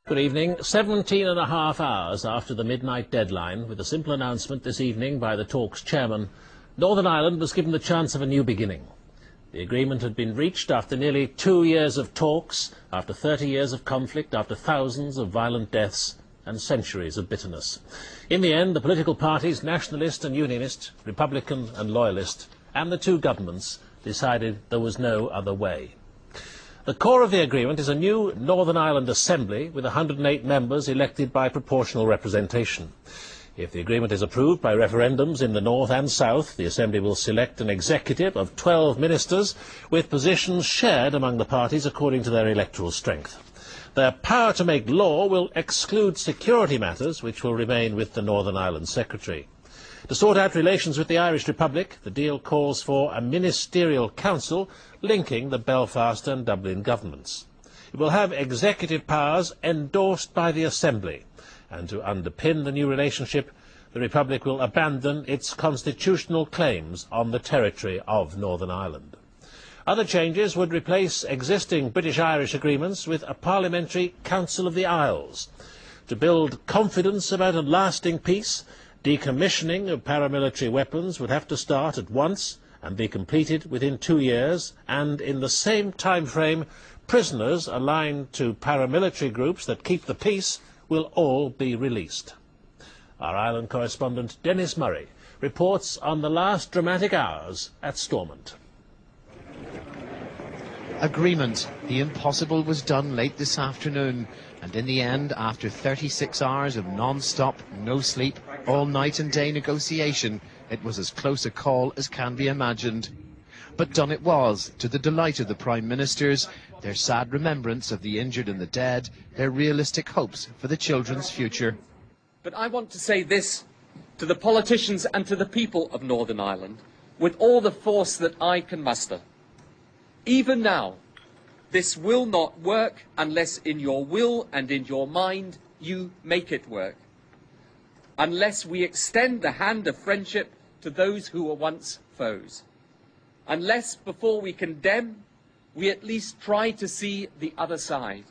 Good evening. 17.5 hours after the midnight deadline, with a simple announcement this evening by the talks chairman, Northern Ireland was given the chance of a new beginning. The agreement had been reached after nearly 2 years of talks, after 30 years of conflict, after thousands of violent deaths and centuries of bitterness. In the end, the political parties, Nationalist and Unionist, Republican and Loyalist, and the two governments decided there was no other way. The core of the agreement is a new Northern Ireland Assembly with 108 members elected by proportional representation. If the agreement is approved by referendums in the north and south, the Assembly will select an executive of 12 ministers with positions shared among the parties according to their electoral strength. Their power to make law will exclude security matters, which will remain with the Northern Ireland Secretary. To sort out relations with the Irish Republic, the deal calls for a ministerial council linking the Belfast and Dublin governments. It will have executive powers endorsed by the Assembly, and to underpin the new relationship, the Republic will abandon its constitutional claims on the territory of Northern Ireland. Other changes would replace existing British-Irish agreements with a Parliamentary Council of the Isles. To build confidence about a lasting peace, decommissioning of paramilitary weapons would have to start at once and be completed within 2 years, and in the same time frame, prisoners aligned to paramilitary groups that keep the peace will all be released. Our Ireland correspondent Dennis Murray reports on the last dramatic hours at Stormont. Agreement. The impossible was done late this afternoon, and in the end, after 36 hours of non-stop, no sleep, all night and day negotiation, it was as close a call as can be imagined. But done it was, to the delight of the Prime Ministers, their sad remembrance of the injured and the dead, their realistic hopes for the children's future. But I want to say this to the politicians and to the people of Northern Ireland, with all the force that I can muster. Even now, this will not work unless in your will and in your mind you make it work. Unless we extend the hand of friendship to those who were once foes. Unless, before we condemn, we at least try to see the other side.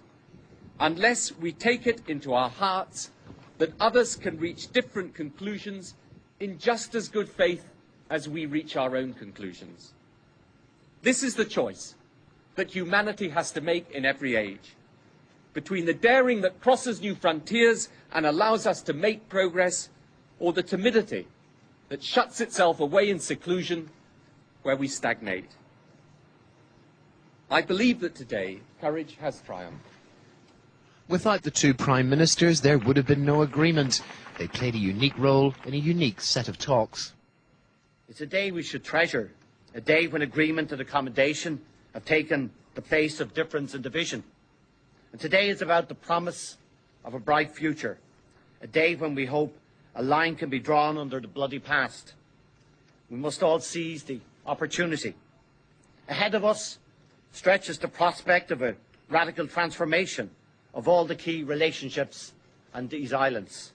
Unless we take it into our hearts that others can reach different conclusions in just as good faith as we reach our own conclusions. This is the choice that humanity has to make in every age, between the daring that crosses new frontiers and allows us to make progress, or the timidity that shuts itself away in seclusion where we stagnate. I believe that today courage has triumphed. Without the two Prime Ministers, there would have been no agreement. They played a unique role in a unique set of talks. It's a day we should treasure, a day when agreement and accommodation have taken the place of difference and division. And today is about the promise of a bright future, a day when we hope a line can be drawn under the bloody past. We must all seize the opportunity. Ahead of us stretches the prospect of a radical transformation of all the key relationships on these islands.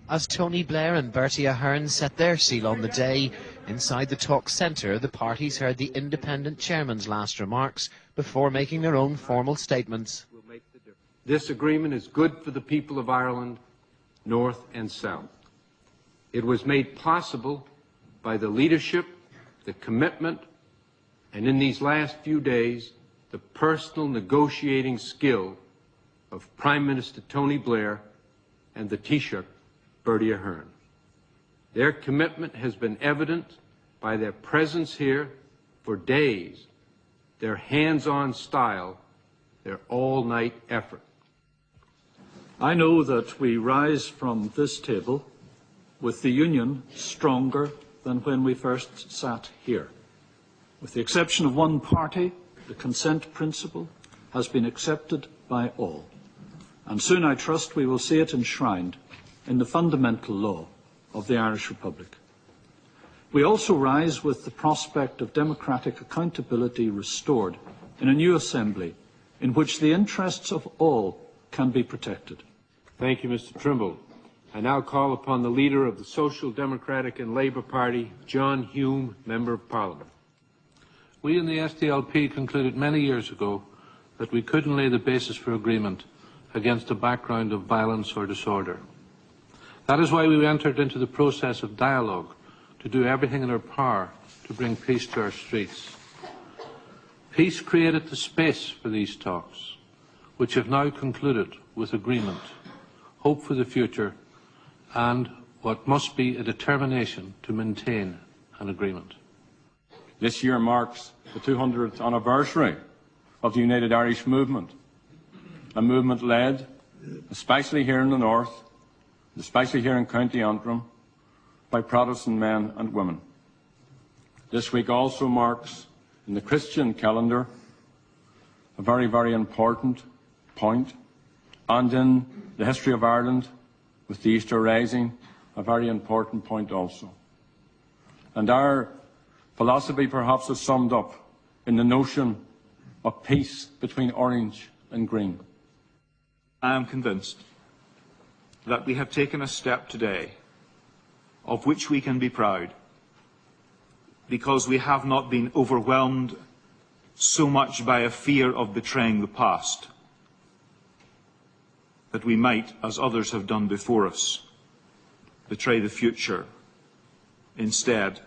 As Tony Blair and Bertie Ahern set their seal on the day, inside the talk centre, the parties heard the independent chairman's last remarks before making their own formal statements. This agreement is good for the people of Ireland, North and South. It was made possible by the leadership, the commitment, and in these last few days, the personal negotiating skill of Prime Minister Tony Blair and the Taoiseach Bertie Ahern. Their commitment has been evident by their presence here for days, their hands-on style, their all-night effort. I know that we rise from this table with the Union stronger than when we first sat here. With the exception of one party, the consent principle has been accepted by all, and soon I trust we will see it enshrined in the fundamental law of the Irish Republic. We also rise with the prospect of democratic accountability restored in a new Assembly in which the interests of all can be protected. Thank you, Mr. Trimble. I now call upon the leader of the Social Democratic and Labour Party, John Hume, Member of Parliament. We in the SDLP concluded many years ago that we couldn't lay the basis for agreement against a background of violence or disorder. That is why we entered into the process of dialogue, to do everything in our power to bring peace to our streets. Peace created the space for these talks, which have now concluded with agreement, hope for the future, and what must be a determination to maintain an agreement. This year marks the 200th anniversary of the United Irish Movement, a movement led, especially here in the north, especially here in County Antrim, by Protestant men and women. This week also marks, in the Christian calendar, a very, very important point, and in the history of Ireland, with the Easter Rising, a very important point also. And our philosophy perhaps is summed up in the notion of peace between orange and green. I am convinced that we have taken a step today of which we can be proud, because we have not been overwhelmed so much by a fear of betraying the past that we might, as others have done before us, betray the future. Instead,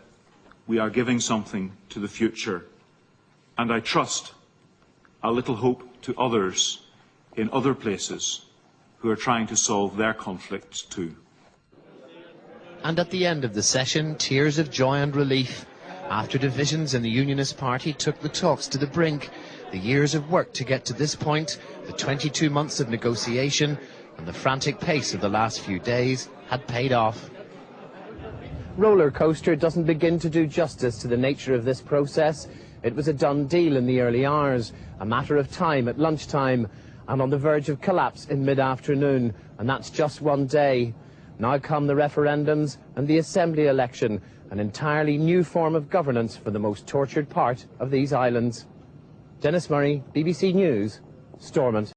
we are giving something to the future, and I trust a little hope to others in other places who are trying to solve their conflicts too. And at the end of the session, tears of joy and relief. After divisions in the Unionist Party took the talks to the brink, the years of work to get to this point, the 22 months of negotiation, and the frantic pace of the last few days had paid off. Roller coaster doesn't begin to do justice to the nature of this process. It was a done deal in the early hours, a matter of time at lunchtime, and on the verge of collapse in mid-afternoon, and that's just one day. Now come the referendums and the Assembly election, an entirely new form of governance for the most tortured part of these islands. Dennis Murray, BBC News, Stormont.